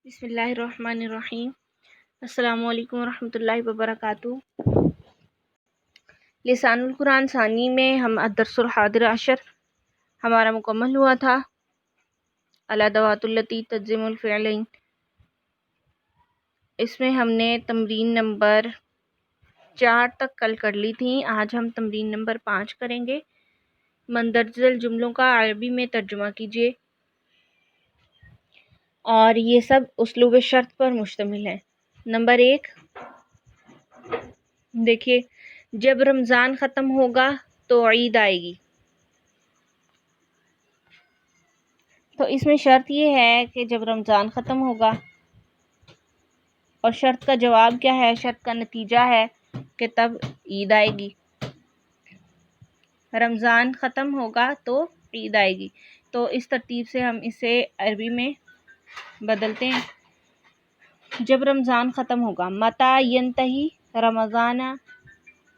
بسم اللہ الرحمن الرحیم۔ السلام علیکم ورحمۃ اللہ وبرکاتہ۔ لسان القرآن ثانی میں ہم الدرس الحادی عشر ہمارا مکمل ہوا تھا۔ الادوات التی تجزم الفعلین، اس میں ہم نے تمرین نمبر 4 تک کل کر لی تھی۔ آج ہم تمرین نمبر 5 کریں گے۔ مندرجہ جملوں کا عربی میں ترجمہ کیجیے، اور یہ سب اسلوب شرط پر مشتمل ہے۔ نمبر 1 دیکھیے، جب رمضان ختم ہوگا تو عید آئے گی۔ تو اس میں شرط یہ ہے کہ جب رمضان ختم ہوگا، اور شرط کا جواب کیا ہے، شرط کا نتیجہ ہے کہ تب عید آئے گی۔ رمضان ختم ہوگا تو عید آئے گی۔ تو اس ترتیب سے ہم اسے عربی میں بدلتے ہیں۔ جب رمضان ختم ہوگا، متی ینتہی رمضان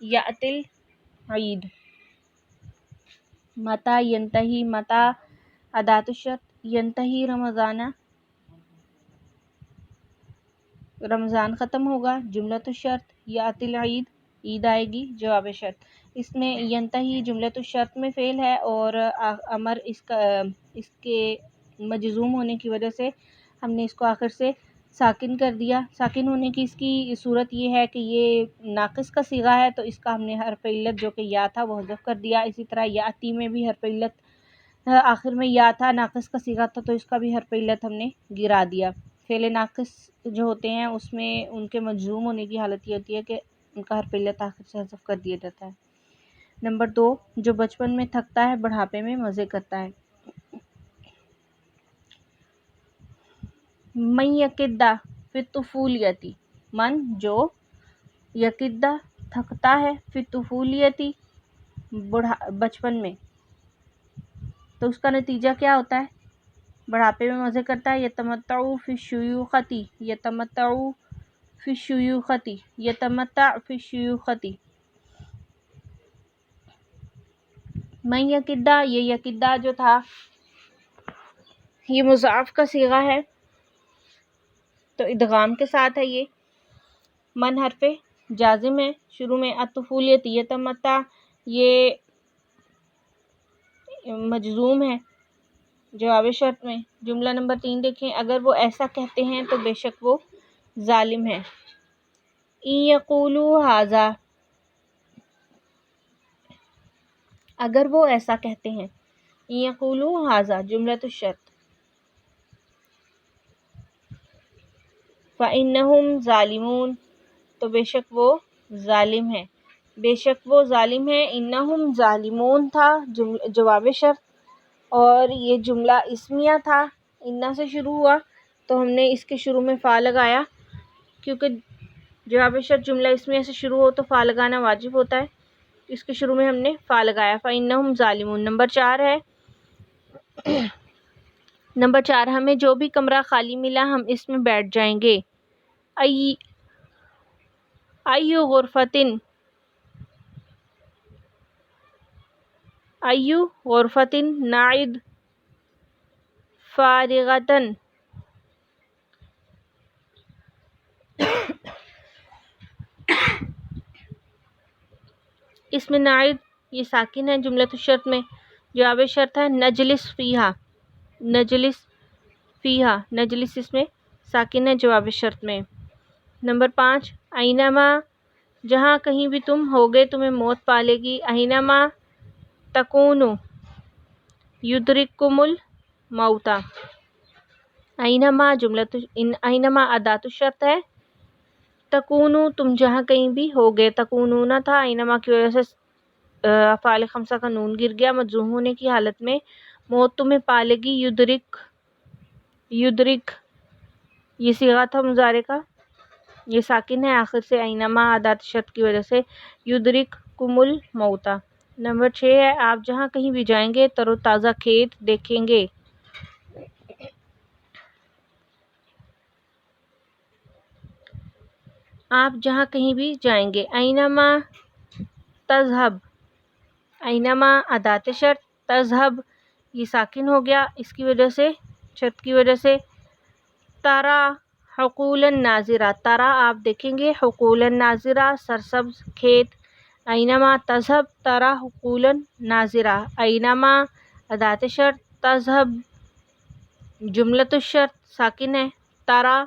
یأتی العید۔ متی ینتہی، متی اداۃ الشرط، ینتہی رمضان، رمضان ختم ہوگا، جملۃ الشرط، یأتی العید، عید آئے گی، جواب شرط۔ اس میں ینتہی جملۃ الشرط میں فعل ہے، اور امر اس کے مجزوم ہونے کی وجہ سے ہم نے اس کو آخر سے ساکن کر دیا۔ ساکن ہونے کی اس کی صورت یہ ہے کہ یہ ناقص کا صیغہ ہے، تو اس کا ہم نے حرف علت جو کہ یا تھا وہ حذف کر دیا۔ اسی طرح یاتی میں بھی حرف علت آخر میں یا تھا، ناقص کا صیغہ تھا، تو اس کا بھی حرف علت ہم نے گرا دیا۔ فعل ناقص جو ہوتے ہیں اس میں ان کے مجزوم ہونے کی حالت یہ ہوتی ہے کہ ان کا حرف علت آخر سے حذف کر دیا جاتا ہے۔ نمبر 2، جو بچپن میں تھکتا ہے بڑھاپے میں مزے کرتا ہے۔ من یکد فی الطفولیۃ، من جو، یکد تھکتا ہے، فی الطفولیۃ بچپن میں، تو اس کا نتیجہ کیا ہوتا ہے، بڑھاپے میں مزے کرتا ہے۔ یتمتع فی الشیوخۃ، یتمتع فی الشیوخۃ، یتمتع فی الشیوخۃ۔ من یکدہ، یہ یکدہ جو تھا یہ مضاعف کا صیغہ ہے، تو ادغام کے ساتھ ہے۔ یہ من حرف جازم ہے شروع میں، الطفولیۃ یتمتع یہ مجزوم ہے جواب شرط میں۔ جملہ نمبر 3 دیکھیں، اگر وہ ایسا کہتے ہیں تو بے شک وہ ظالم ہے۔ ان یقولوا ھذا، اگر وہ ایسا کہتے ہیں، ان یقولوا ھذا جملۃ الشرط، فإنہم ظالمون، تو بے شک وہ ظالم ہے، بے شک وہ ظالم ہے۔ انہم ظالمون تھا جواب شرط، اور یہ جملہ اسمیہ تھا، انا سے شروع ہوا، تو ہم نے اس کے شروع میں فا لگایا، کیونکہ جواب شرط جملہ اسمیہ سے شروع ہو تو فا لگانا واجب ہوتا ہے، اس کے شروع میں ہم نے فا لگایا، فإنہم ظالمون۔ نمبر 4 ہے، نمبر 4 ہمیں جو بھی کمرہ خالی ملا ہم اس میں بیٹھ جائیں گے۔ ای غرفۃ، ای غرفۃ نعد فارغۃ، اس میں نعد یہ ساکن ہے جملۃ الشرط میں، جواب شرط ہے نجلس فیہا، نجلس فیہا، نجلس اس میں ساکن ہے جواب شرط میں۔ نمبر 5، اینما جہاں کہیں بھی تم ہوگے تمہیں موت پالے گی۔ اینما تکونوا یدرککم الموت، اینما اینما اداۃ الشرط ہے، تکونوا تم جہاں کہیں بھی ہوگے، تکونون تھا، اینما کی وجہ سے افعال خمسہ کا نون گر گیا، مجزوم ہونے کی حالت میں، موت تمہیں پالے گی، یدرک، یدرک یہ صیغہ تھا مضارع کا، یہ ساکن ہے آخر سے، اینما اداۃ شرط کی وجہ سے، یدرککم الموت۔ نمبر 6 ہے، آپ جہاں کہیں بھی جائیں گے تر و تازہ کھیت دیکھیں گے۔ آپ جہاں کہیں بھی جائیں گے، اینما تذهب، اینما اداۃ شرط، تذهب یہ ساکن ہو گیا اس کی وجہ سے، شرط کی وجہ سے، ترا حقولا ناظرہ، ترا آپ دیکھیں گے، حقولا ناظرہ سرسبز کھیت، اینما تذهب ترا حقولا ناظرہ، اینما اداة شرط، تذهب جملۃ الشرط ساکن ہے، ترا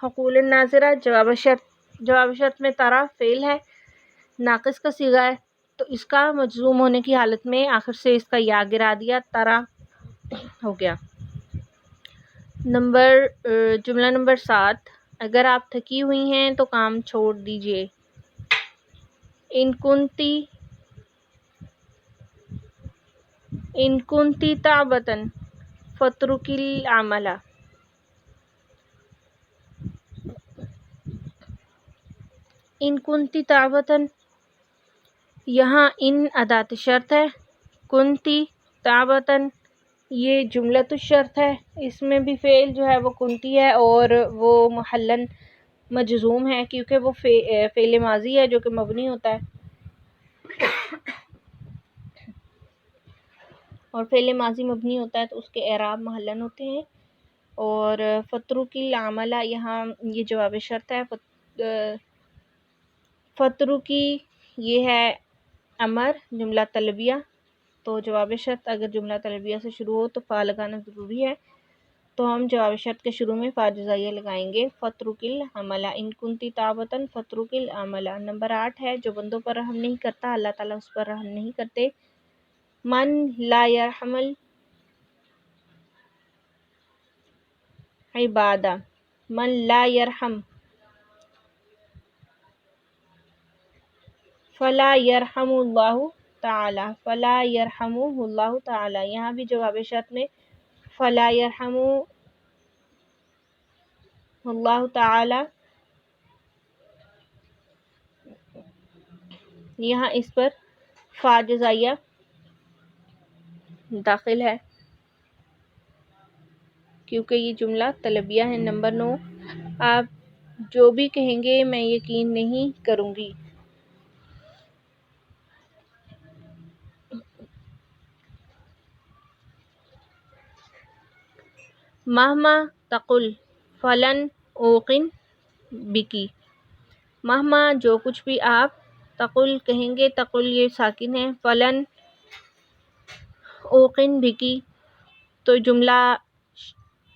حقولا ناظرہ جواب شرط، جواب شرط میں ترا فعل ہے، ناقص کا صیغہ ہے، تو اس کا مجزوم ہونے کی حالت میں آخر سے اس کا یا گرا دیا، ترا ہو گیا۔ جملہ نمبر 7، اگر آپ تھکی ہوئی ہیں تو کام چھوڑ دیجیے۔ ان کنتی تعبتن فترکی العمل، ان کنتی تعبتن، یہاں ان اداة شرط ہے، کنتی تعبتن یہ جملۃ الشرط ہے، اس میں بھی فعل جو ہے وہ کنتی ہے اور وہ محلاً مجزوم ہے کیونکہ وہ فعل ماضی ہے جو کہ مبنی ہوتا ہے، اور فعل ماضی مبنی ہوتا ہے تو اس کے اعراب محلاً ہوتے ہیں۔ اور فترکی العمل یہاں یہ جواب شرط ہے، فترکی یہ ہے امر جملہ طلبیہ، تو جواب شرط اگر جملہ طلبیہ سے شروع ہو تو فا لگانا ضروری ہے، تو ہم جواب شرط کے شروع میں فا جزائیہ لگائیں گے، فترکی العمل، ان کنتی تعبتن فترکی العمل۔ نمبر 8 ہے، جو بندوں پر رحم نہیں کرتا اللہ تعالیٰ اس پر رحم نہیں کرتے۔ من لا یرحم العباد، من لا یرحم فلا یرحم اللہ تعالی، فلا یرحم اللہ تعالی، یہاں بھی جواب شرط میں فلا یرحم اللہ تعالی، یہاں اس پر فا جزائیہ داخل ہے کیونکہ یہ جملہ طلبیہ ہے۔ نمبر 9، آپ جو بھی کہیں گے میں یقین نہیں کروں گی۔ مہما تقل فلن اوقن بکی، مہما جو کچھ بھی آپ تقل کہیں گے، تقل یہ ساکن ہے، فلن اوقن بکی تو جملہ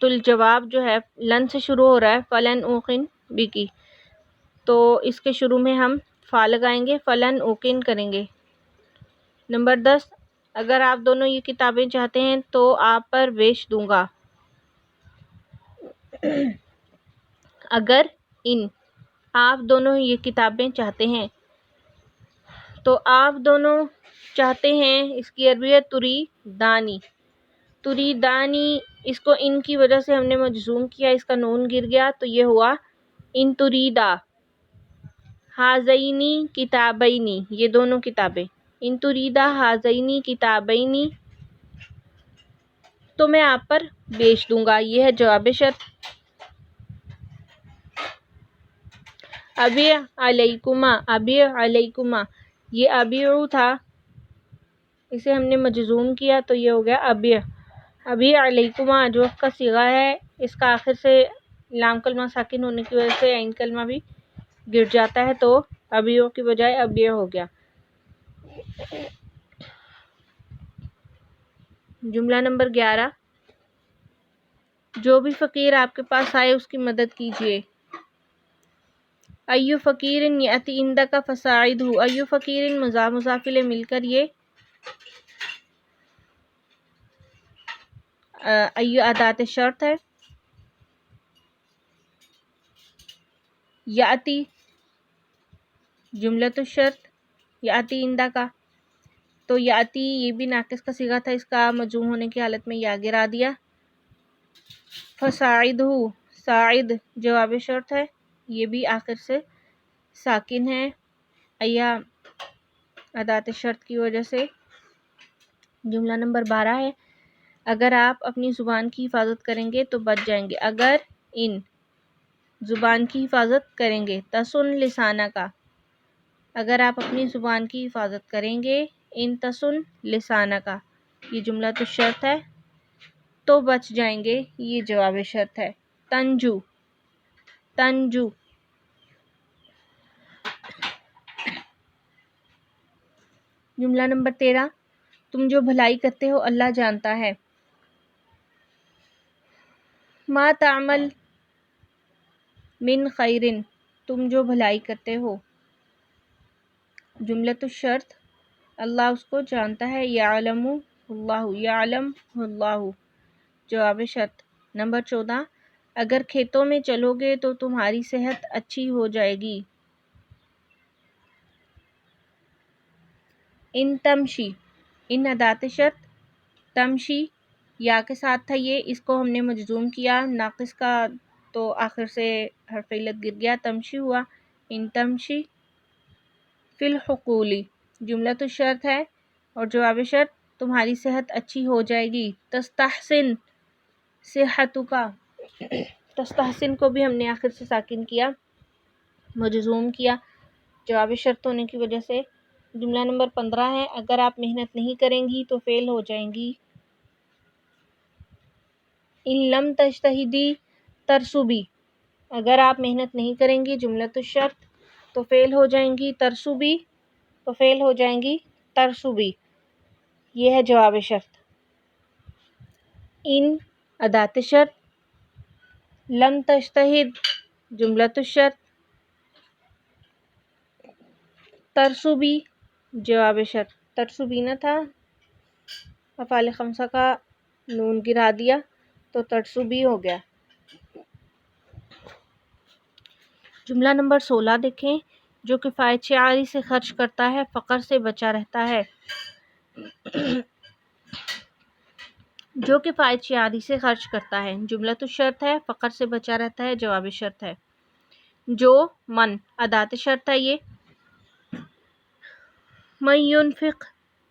الجواب جو ہے لن سے شروع ہو رہا ہے، فلن اوقن بکی، تو اس کے شروع میں ہم فا لگائیں گے، فلن اوقن کریں گے۔ نمبر 10، اگر آپ دونوں یہ کتابیں چاہتے ہیں تو آپ پر بیچ دوں گا۔ اگر ان آپ دونوں یہ کتابیں چاہتے ہیں تو آپ دونوں چاہتے ہیں، اس کی عربی ہے تریدانی، تریدانی، اس کو ان کی وجہ سے ہم نے مجزوم کیا، اس کا نون گر گیا تو یہ ہوا ان تریدا ہذینی کتابینی، یہ دونوں کتابیں، ان تریدا ہذینی کتابینی تو میں آپ پر بیچ دوں گا، یہ ہے جواب شرط۔ ابیع علیکما، ابیع علیکما، یہ ابیع تھا، اسے ہم نے مجزوم کیا تو یہ ہو گیا ابیع، ابیع علیکما جو وقت کا صیغہ ہے، اس کا آخر سے لام کلمہ ساکن ہونے کی وجہ سے عین کلمہ بھی گر جاتا ہے تو ابیع کی بجائے ابیع ہو گیا۔ جملہ نمبر 11، جو بھی فقیر آپ کے پاس آئے اس کی مدد کیجیے۔ ایو فقیر یأتی عندک فساعدہ، ایو فقیر مضاف مضاف الیہ مل کر یہ ایو اداۃ شرط ہے، یأتی جملۃ الشرط، یأتی عندک، تو یأتی یہ بھی ناقص کا صیغہ تھا، اس کا مجزوم ہونے کی حالت میں یا گرا دیا۔ فساعدہ، ساعد جواب شرط ہے، یہ بھی آخر سے ساکن ہے یا اداۃ شرط کی وجہ سے۔ جملہ نمبر 12 ہے، اگر آپ اپنی زبان کی حفاظت کریں گے تو بچ جائیں گے۔ اگر ان زبان کی حفاظت کریں گے، تسن لسانک، اگر آپ اپنی زبان کی حفاظت کریں گے، ان تسن لسانک یہ جملہ تو شرط ہے، تو بچ جائیں گے یہ جواب شرط ہے۔ تنجو تنجو. جملہ نمبر 13. تم جو بھلائی کرتے ہو اللہ جانتا ہے. ما تعمل من خیر، تم جو بھلائی کرتے ہو. جملۃ الشرط، اللہ اس کو جانتا ہے. یعلم اللہ، یعلم اللہ. جواب شرط. نمبر 14. اگر کھیتوں میں چلو گے تو تمہاری صحت اچھی ہو جائے گی. ان تمشی، ان ادات شرط. تمشی یا کے ساتھ تھا یہ، اس کو ہم نے مجزوم کیا، ناقص کا تو آخر سے حرف علت گر گیا، تمشی ہوا. ان تمشی فی الحقولی جملۃ الشرط ہے اور جواب شرط تمہاری صحت اچھی ہو جائے گی. تستحسن صحتک، تستحسن کو بھی ہم نے آخر سے ساکن کیا، مجزوم کیا جواب شرط ہونے کی وجہ سے. جملہ نمبر 15 ہے. اگر آپ محنت نہیں کریں گی تو فیل ہو جائیں گی. ان لم تجتہدی ترسبی، اگر آپ محنت نہیں کریں گی جملۃ الشرط تو فیل ہو جائیں گی. ترسبی تو فیل ہو جائیں گی. ترسبی یہ ہے جواب شرط. ان ادات شرط. لم تجتہد جملۃ الشرط. ترسبی جواب شرط. ترسبی نہ تھا، افعال خمسہ کا نون گرا دیا تو ترسبی ہو گیا. جملہ نمبر 16 دیکھیں. جو کفایت شعاری سے خرچ کرتا ہے فقر سے بچا رہتا ہے. جو کفایت شعاری سے خرچ کرتا ہے جملۃ الشرط ہے، فقر سے بچا رہتا ہے جواب شرط ہے. جو من ادات شرط ہے یہ. من ينفق،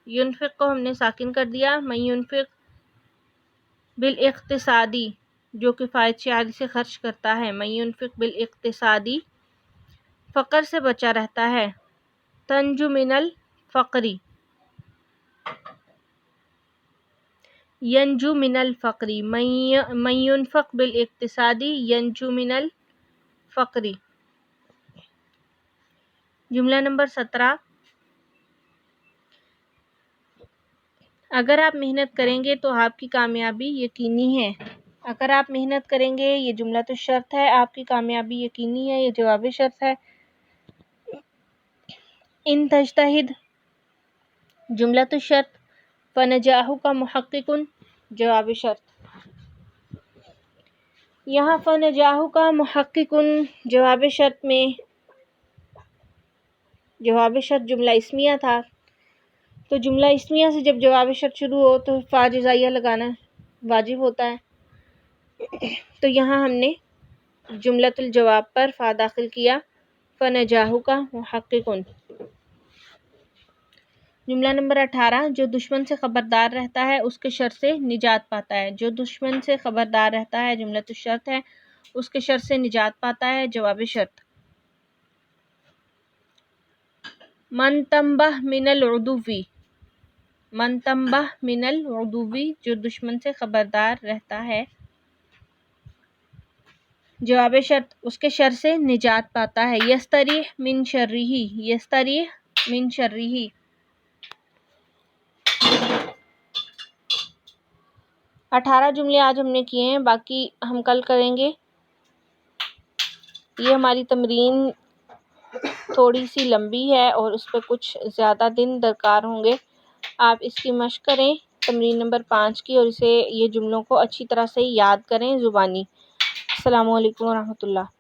ينفق کو ہم نے ساکن کر دیا. من ينفق بالاقتصادی، جو کفایت شعاری سے خرچ کرتا ہے. من ينفق بالاقتصادی فقر سے بچا رہتا ہے. تنجو من الفقری، ینجو من الفقری. من ينفق بالاقتصادی ینجو من الفقری. جملہ نمبر 17. اگر آپ محنت کریں گے تو آپ کی کامیابی یقینی ہے. اگر آپ محنت کریں گے یہ جملۃ الشرط ہے، آپ کی کامیابی یقینی ہے یہ جواب شرط ہے. ان تجتہد جملۃ الشرط. فنجاحک محقق جواب شرط. یہاں فنجاحک محقق جواب شرط میں جواب شرط جملہ اسمیہ تھا، تو جملہ اسمیہ سے جب جواب شرط شروع ہو تو فا جزائیہ لگانا واجب ہوتا ہے. تو یہاں ہم نے جملۃ الجواب پر فا داخل کیا. فنجاحک محقق. جملہ نمبر 18. جو دشمن سے خبردار رہتا ہے اس کے شر سے نجات پاتا ہے. جو دشمن سے خبردار رہتا ہے جملۃ الشرط ہے، اس کے شر سے نجات پاتا ہے جواب شرط. من تنبہ من العدوی، من تنبہ من العدوی جو دشمن سے خبردار رہتا ہے جواب شرط اس کے شر سے نجات پاتا ہے. یستریح من شرہ، یستریح من شرہ. اٹھارہ جملے آج ہم نے کیے ہیں، باقی ہم کل کریں گے. یہ ہماری تمرین تھوڑی سی لمبی ہے اور اس پہ کچھ زیادہ دن درکار ہوں گے. آپ اس کی مشق کریں تمرین نمبر 5 کی، اور اسے یہ جملوں کو اچھی طرح سے یاد کریں زبانی. السلام علیکم ورحمۃ اللہ.